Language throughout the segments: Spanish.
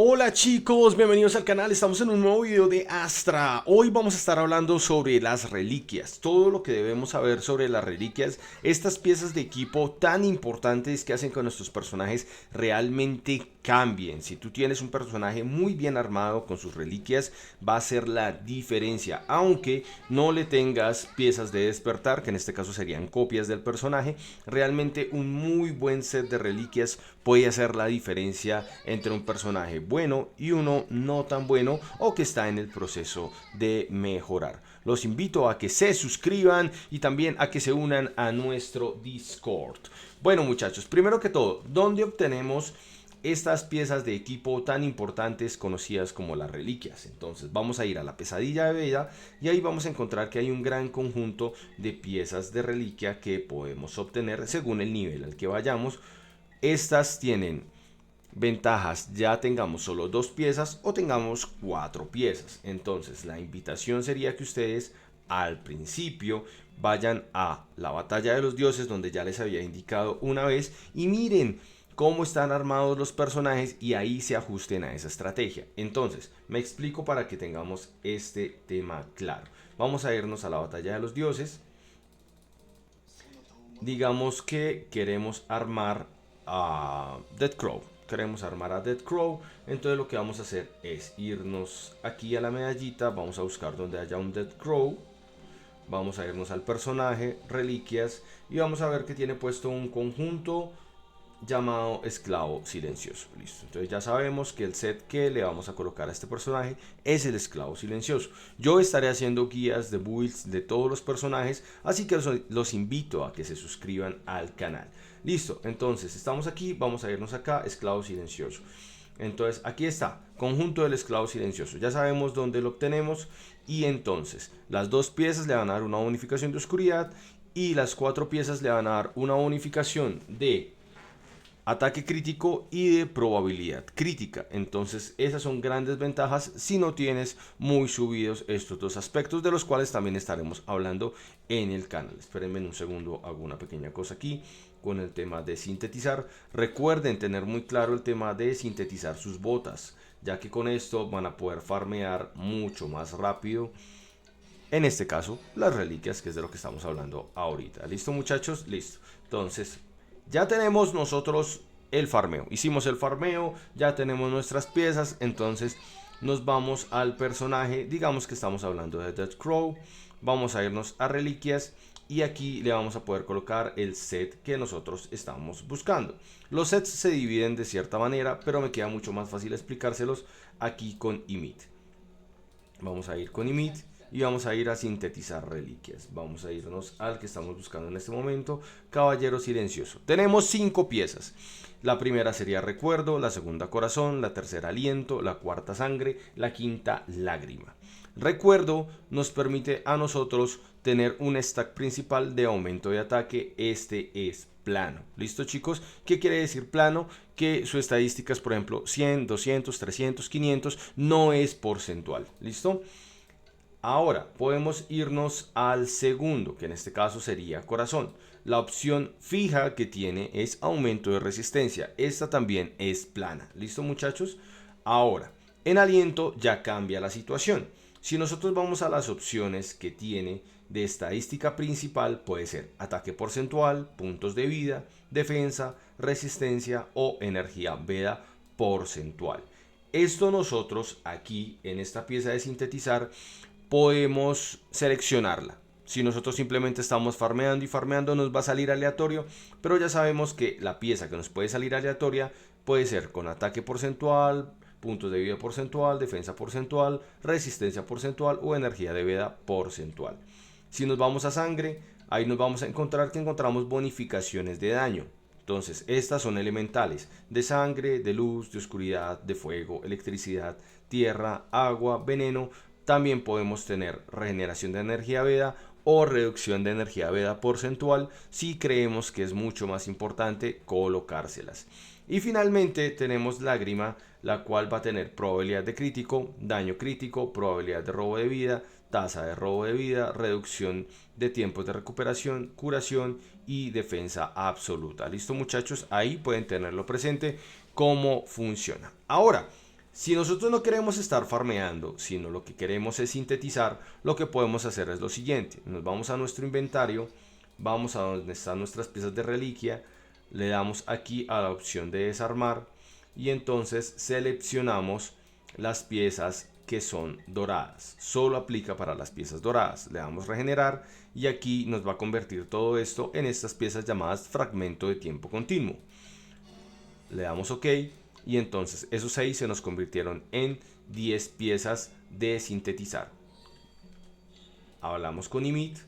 Hola chicos, bienvenidos al canal, estamos en un nuevo video de Astra. Hoy vamos a estar hablando sobre las reliquias, todo lo que debemos saber sobre las reliquias, estas piezas de equipo tan importantes que hacen que nuestros personajes realmente cambien. Si tú tienes un personaje muy bien armado con sus reliquias, va a ser la diferencia, aunque no le tengas piezas de despertar, que en este caso serían copias del personaje. Realmente un muy buen set de reliquias puede hacer la diferencia entre un personaje bueno y uno no tan bueno o que está en el proceso de mejorar. Los invito a que se suscriban y también a que se unan a nuestro Discord. Bueno muchachos, primero que todo, ¿dónde obtenemos estas piezas de equipo tan importantes conocidas como las reliquias? Entonces vamos a ir a la pesadilla de Veda y ahí vamos a encontrar que hay un gran conjunto de piezas de reliquia que podemos obtener según el nivel al que vayamos. Estas tienen ventajas, ya tengamos solo dos piezas o tengamos cuatro piezas. Entonces la invitación sería que ustedes al principio vayan a la batalla de los dioses, donde ya les había indicado una vez, y miren cómo están armados los personajes y ahí se ajusten a esa estrategia. Entonces me explico para que tengamos este tema claro. Vamos a irnos a la batalla de los dioses. Digamos que queremos armar a Death Crow. Queremos armar a Death Crow. Entonces lo que vamos a hacer es irnos aquí a la medallita. Vamos a buscar donde haya un Death Crow. Vamos a irnos al personaje, reliquias. Y vamos a ver que tiene puesto un conjunto llamado esclavo silencioso. Listo. Entonces ya sabemos que el set que le vamos a colocar a este personaje es el esclavo silencioso. Yo estaré haciendo guías de builds de todos los personajes, así que los invito a que se suscriban al canal. Listo, entonces estamos aquí, vamos a irnos acá, esclavo silencioso. Entonces aquí está, conjunto del esclavo silencioso. Ya sabemos dónde lo obtenemos y entonces las dos piezas le van a dar una unificación de oscuridad y las cuatro piezas le van a dar una unificación de ataque crítico y de probabilidad crítica. Entonces esas son grandes ventajas si no tienes muy subidos estos dos aspectos, de los cuales también estaremos hablando en el canal. Espérenme un segundo, hago una pequeña cosa aquí con el tema de sintetizar. Recuerden tener muy claro el tema de sintetizar sus botas, ya que con esto van a poder farmear mucho más rápido, en este caso las reliquias, que es de lo que estamos hablando ahorita. ¿Listo muchachos? Listo. Entonces ya tenemos nosotros el farmeo. Hicimos el farmeo, ya tenemos nuestras piezas. Entonces nos vamos al personaje. Digamos que estamos hablando de Death Crow. Vamos a irnos a reliquias y aquí le vamos a poder colocar el set que nosotros estamos buscando. Los sets se dividen de cierta manera, pero me queda mucho más fácil explicárselos aquí con Emit. Vamos a ir con Emit y vamos a ir a sintetizar reliquias. Vamos a irnos al que estamos buscando en este momento, Caballero Silencioso. Tenemos 5 piezas. La primera sería Recuerdo, la segunda Corazón, la tercera Aliento, la cuarta Sangre, la quinta Lágrima. Recuerdo nos permite a nosotros tener un stack principal de aumento de ataque. Este es plano. ¿Listo chicos? ¿Qué quiere decir plano? Que su estadística es, por ejemplo, 100, 200, 300, 500, no es porcentual. ¿Listo? Ahora podemos irnos al segundo, que en este caso sería Corazón. La opción fija que tiene es aumento de resistencia. Esta también es plana. ¿Listo muchachos? Ahora, en Aliento ya cambia la situación. Si nosotros vamos a las opciones que tiene de estadística principal, puede ser ataque porcentual, puntos de vida, defensa, resistencia o energía Veda porcentual. Esto nosotros aquí en esta pieza de sintetizar podemos seleccionarla. Si nosotros simplemente estamos farmeando y farmeando, nos va a salir aleatorio, pero ya sabemos que la pieza que nos puede salir aleatoria puede ser con ataque porcentual, puntos de vida porcentual, defensa porcentual, resistencia porcentual o energía de vida porcentual. Si nos vamos a sangre, ahí nos vamos a encontrar que encontramos bonificaciones de daño. Entonces, estas son elementales: de sangre, de luz, de oscuridad, de fuego, electricidad, tierra, agua, veneno. También podemos tener regeneración de energía Veda o reducción de energía Veda porcentual si creemos que es mucho más importante colocárselas. Y finalmente tenemos Lágrima, la cual va a tener probabilidad de crítico, daño crítico, probabilidad de robo de vida, tasa de robo de vida, reducción de tiempos de recuperación, curación y defensa absoluta. Listo muchachos, ahí pueden tenerlo presente cómo funciona. Ahora, Si nosotros no queremos estar farmeando, sino lo que queremos es sintetizar, lo que podemos hacer es lo siguiente. Nos vamos a nuestro inventario, vamos a donde están nuestras piezas de reliquia, le damos aquí a la opción de desarmar y entonces seleccionamos las piezas que son doradas. Solo aplica para las piezas doradas. Le damos regenerar y aquí nos va a convertir todo esto en estas piezas llamadas fragmento de tiempo continuo. Le damos OK y entonces esos 6 se nos convirtieron en 10 piezas de sintetizar. Hablamos con Imit,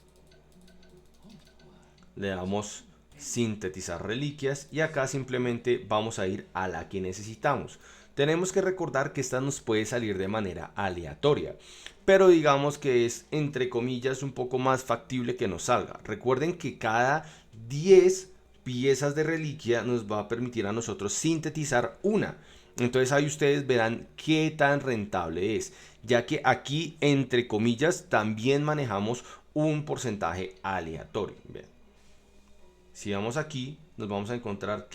le damos sintetizar reliquias y acá simplemente vamos a ir a la que necesitamos. Tenemos que recordar que esta nos puede salir de manera aleatoria, pero digamos que es entre comillas un poco más factible que nos salga. Recuerden que cada 10 piezas de reliquia nos va a permitir a nosotros sintetizar una. Entonces ahí ustedes verán qué tan rentable es, ya que aquí entre comillas también manejamos un porcentaje aleatorio. Bien. Si vamos aquí, nos vamos a encontrar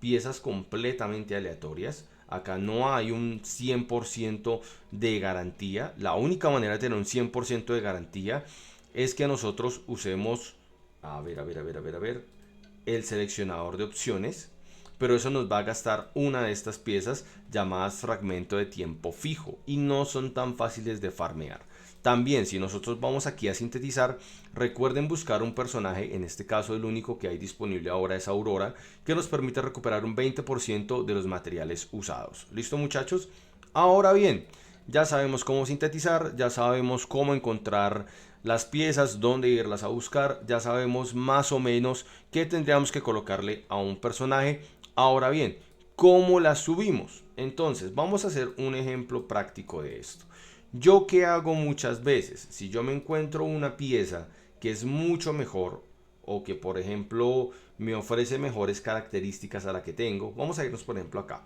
piezas completamente aleatorias. Acá no hay un 100% de garantía. La única manera de tener un 100% de garantía es que nosotros usemos, el seleccionador de opciones. Pero eso nos va a gastar una de estas piezas llamadas fragmento de tiempo fijo y no son tan fáciles de farmear. También, si nosotros vamos aquí a sintetizar, recuerden buscar un personaje, en este caso el único que hay disponible ahora es Aurora, que nos permite recuperar un 20% de los materiales usados. ¿Listo, muchachos? Ahora bien, ya sabemos cómo sintetizar, ya sabemos cómo encontrar las piezas, dónde irlas a buscar, ya sabemos más o menos qué tendríamos que colocarle a un personaje. Ahora bien, ¿cómo las subimos? Entonces, vamos a hacer un ejemplo práctico de esto. Yo qué hago muchas veces, si yo me encuentro una pieza que es mucho mejor o que por ejemplo me ofrece mejores características a la que tengo, vamos a irnos por ejemplo acá.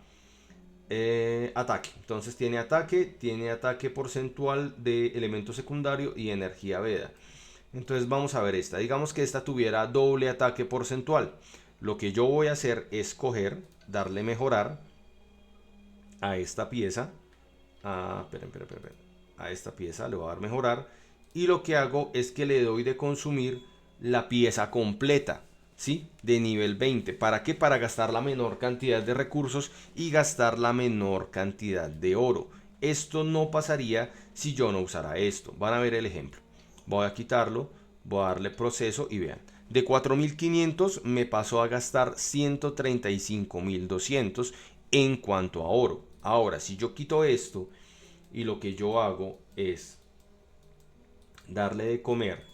Ataque, entonces tiene ataque porcentual de elemento secundario y energía Veda. Entonces vamos a ver esta, digamos que esta tuviera doble ataque porcentual. Lo que yo voy a hacer es coger, darle mejorar a esta pieza. A esta pieza le voy a dar mejorar. Y lo que hago es que le doy de consumir la pieza completa, ¿sí? De nivel 20. ¿Para qué? Para gastar la menor cantidad de recursos y gastar la menor cantidad de oro. Esto no pasaría si yo no usara esto. Van a ver el ejemplo. Voy a quitarlo, voy a darle proceso y vean. De 4500 me pasó a gastar 135.200 en cuanto a oro. Ahora, si yo quito esto y lo que yo hago es darle de comer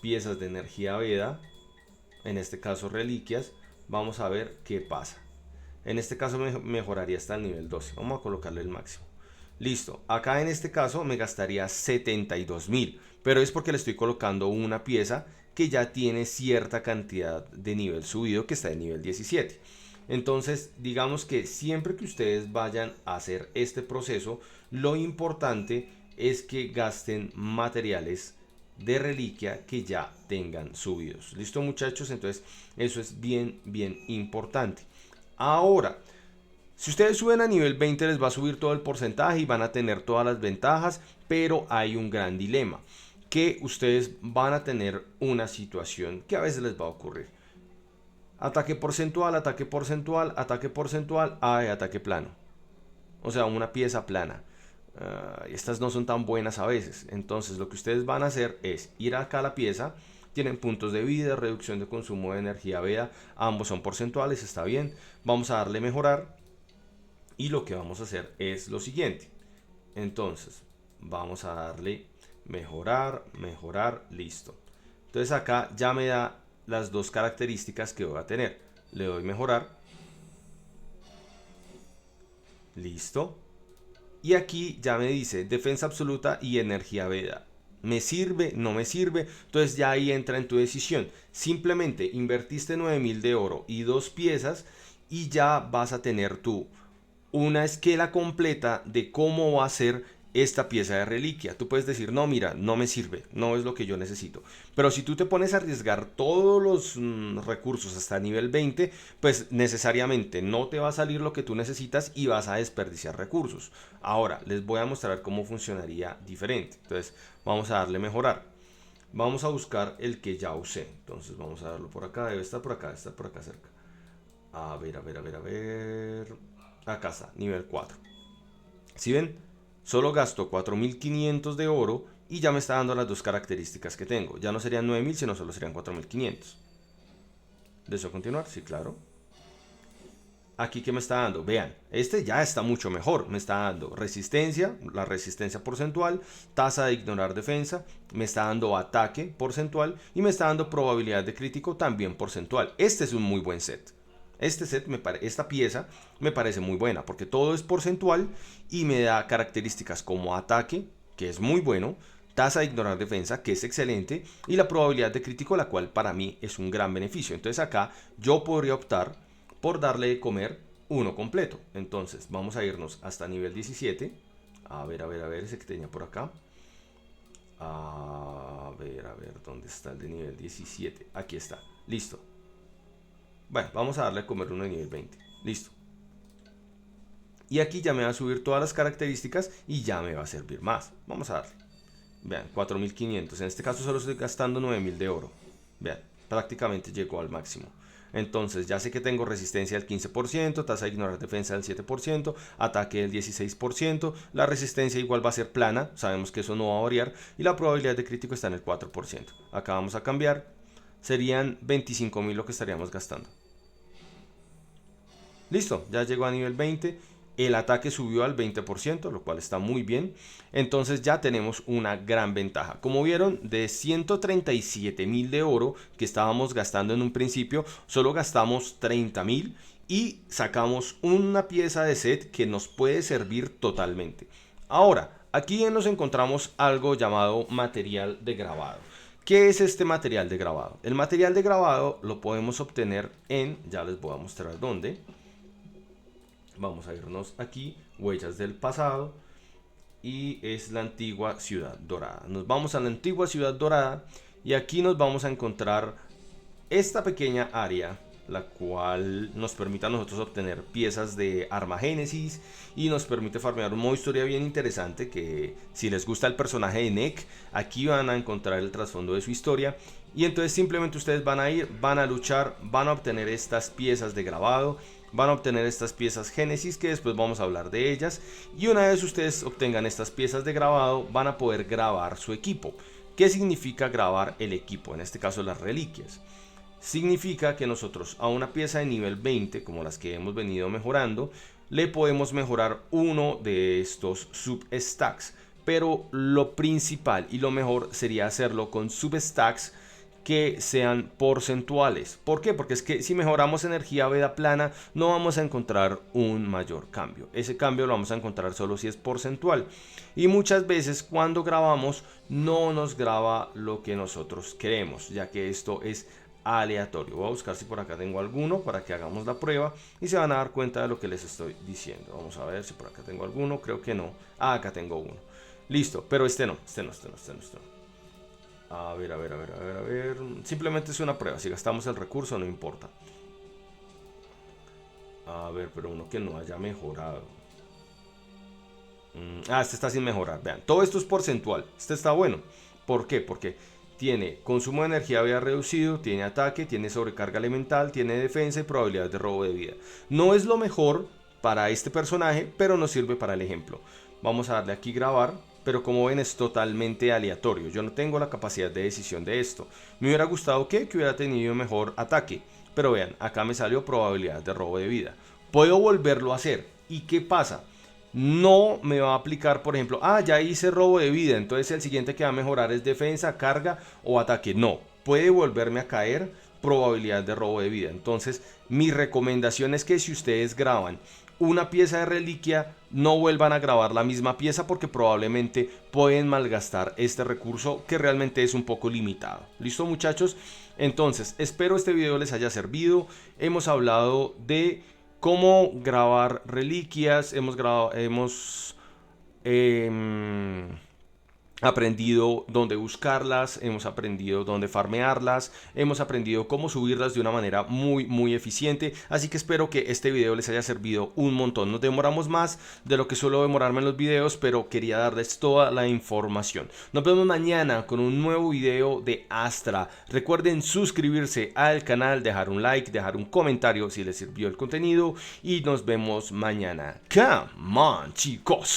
piezas de energía Veda, en este caso reliquias, vamos a ver qué pasa. En este caso me mejoraría hasta el nivel 12. Vamos a colocarle el máximo. Listo, acá en este caso me gastaría 72.000, pero es porque le estoy colocando una pieza que ya tiene cierta cantidad de nivel subido, que está en nivel 17. Entonces, digamos que siempre que ustedes vayan a hacer este proceso, lo importante es que gasten materiales de reliquia que ya tengan subidos. ¿Listo, muchachos? Entonces, eso es bien importante. Ahora, si ustedes suben a nivel 20 les va a subir todo el porcentaje y van a tener todas las ventajas, pero hay un gran dilema, que ustedes van a tener una situación que a veces les va a ocurrir. Ataque porcentual, ataque porcentual, ataque porcentual, ataque plano. O sea, una pieza plana. Estas no son tan buenas a veces. Entonces lo que ustedes van a hacer es ir acá a la pieza. Tienen puntos de vida, reducción de consumo de energía Veda. Ambos son porcentuales, está bien. Vamos a darle mejorar. Y lo que vamos a hacer es lo siguiente. Entonces vamos a darle mejorar, mejorar, listo. Entonces acá ya me da las dos características que voy a tener. Le doy mejorar. Listo. Y aquí ya me dice defensa absoluta y energía Veda. ¿Me sirve? ¿No me sirve? Entonces ya ahí entra en tu decisión. Simplemente invertiste 9.000 de oro y 2 piezas y ya vas a tener tú una esquela completa de cómo va a ser esta pieza de reliquia. Tú puedes decir, no, mira, no me sirve, no es lo que yo necesito. Pero si tú te pones a arriesgar todos los recursos hasta nivel 20, pues necesariamente no te va a salir lo que tú necesitas y vas a desperdiciar recursos. Ahora, les voy a mostrar cómo funcionaría diferente. Entonces, vamos a darle mejorar. Vamos a buscar el que ya usé. Entonces, vamos a darlo por acá, debe estar por acá, está por acá cerca. A ver. Acá está, nivel 4. ¿Sí ven? Solo gasto 4500 de oro y ya me está dando las dos características que tengo. Ya no serían 9000, sino solo serían 4500. ¿Deseo continuar? Sí, claro. Aquí, ¿qué me está dando? Vean, este ya está mucho mejor. Me está dando resistencia, la resistencia porcentual, tasa de ignorar defensa, me está dando ataque porcentual y me está dando probabilidad de crítico también porcentual. Este es un muy buen set. Esta pieza me parece muy buena porque todo es porcentual y me da características como ataque, que es muy bueno, tasa de ignorar defensa, que es excelente, y la probabilidad de crítico, la cual para mí es un gran beneficio. Entonces acá yo podría optar por darle de comer uno completo. Entonces vamos a irnos hasta nivel 17. A ver, ese que tenía por acá. A ver, ¿dónde está el de nivel 17? Aquí está, listo. Bueno, vamos a darle a comer uno de nivel 20. Listo. Y aquí ya me va a subir todas las características y ya me va a servir más. Vamos a darle. Vean, 4500. En este caso solo estoy gastando 9000 de oro. Vean, prácticamente llegó al máximo. Entonces ya sé que tengo resistencia del 15%, tasa de ignorar defensa del 7%, ataque del 16%, la resistencia igual va a ser plana, sabemos que eso no va a variar, y la probabilidad de crítico está en el 4%. Acá vamos a cambiar, serían 25.000 lo que estaríamos gastando. Listo, ya llegó a nivel 20. El ataque subió al 20%, lo cual está muy bien. Entonces ya tenemos una gran ventaja. Como vieron, de 137.000 de oro que estábamos gastando en un principio, solo gastamos 30.000 y sacamos una pieza de set que nos puede servir totalmente. Ahora, aquí nos encontramos algo llamado material de grabado. ¿Qué es este material de grabado? El material de grabado lo podemos obtener en, ya les voy a mostrar dónde. Vamos a irnos aquí, huellas del pasado, y es la antigua ciudad dorada. Nos vamos a la antigua ciudad dorada y aquí nos vamos a encontrar esta pequeña área, la cual nos permite a nosotros obtener piezas de arma génesis y nos permite farmear un modo historia bien interesante que, si les gusta el personaje de Neck, aquí van a encontrar el trasfondo de su historia. Y entonces simplemente ustedes van a ir, van a luchar, van a obtener estas piezas de grabado, van a obtener estas piezas génesis, que después vamos a hablar de ellas, y una vez ustedes obtengan estas piezas de grabado van a poder grabar su equipo. ¿Qué significa grabar el equipo? En este caso las reliquias. Significa que nosotros a una pieza de nivel 20, como las que hemos venido mejorando, le podemos mejorar uno de estos substacks, pero lo principal y lo mejor sería hacerlo con substacks que sean porcentuales. ¿Por qué? Porque es que si mejoramos energía veda plana no vamos a encontrar un mayor cambio. Ese cambio lo vamos a encontrar solo si es porcentual. Y muchas veces cuando grabamos no nos graba lo que nosotros queremos, ya que esto es aleatorio. Voy a buscar si por acá tengo alguno para que hagamos la prueba y se van a dar cuenta de lo que les estoy diciendo. Vamos a ver si por acá tengo alguno. Creo que no. Ah, acá tengo uno. Listo, pero este no. A ver. Simplemente es una prueba. Si gastamos el recurso no importa. A ver, pero uno que no haya mejorado. Este está sin mejorar. Vean, todo esto es porcentual. Este está bueno. ¿Por qué? Porque tiene consumo de energía vía reducido, tiene ataque, tiene sobrecarga elemental, tiene defensa y probabilidad de robo de vida. No es lo mejor para este personaje, pero nos sirve para el ejemplo. Vamos a darle aquí grabar. Pero como ven es totalmente aleatorio. Yo no tengo la capacidad de decisión de esto. Me hubiera gustado que hubiera tenido mejor ataque. Pero vean, acá me salió probabilidad de robo de vida. Puedo volverlo a hacer. ¿Y qué pasa? No me va a aplicar, por ejemplo, ya hice robo de vida, entonces el siguiente que va a mejorar es defensa, carga o ataque. No, puede volverme a caer probabilidad de robo de vida. Entonces mi recomendación es que si ustedes graban una pieza de reliquia, no vuelvan a grabar la misma pieza porque probablemente pueden malgastar este recurso que realmente es un poco limitado. ¿Listo, muchachos? Entonces, espero este video les haya servido. Hemos hablado de cómo grabar reliquias, hemos aprendido dónde buscarlas, hemos aprendido dónde farmearlas, hemos aprendido cómo subirlas de una manera muy eficiente, así que espero que este video les haya servido un montón. Nos demoramos más de lo que suelo demorarme en los videos, pero quería darles toda la información. Nos vemos mañana con un nuevo video de Astra. Recuerden suscribirse al canal, dejar un like, dejar un comentario si les sirvió el contenido y nos vemos mañana. Come on, chicos.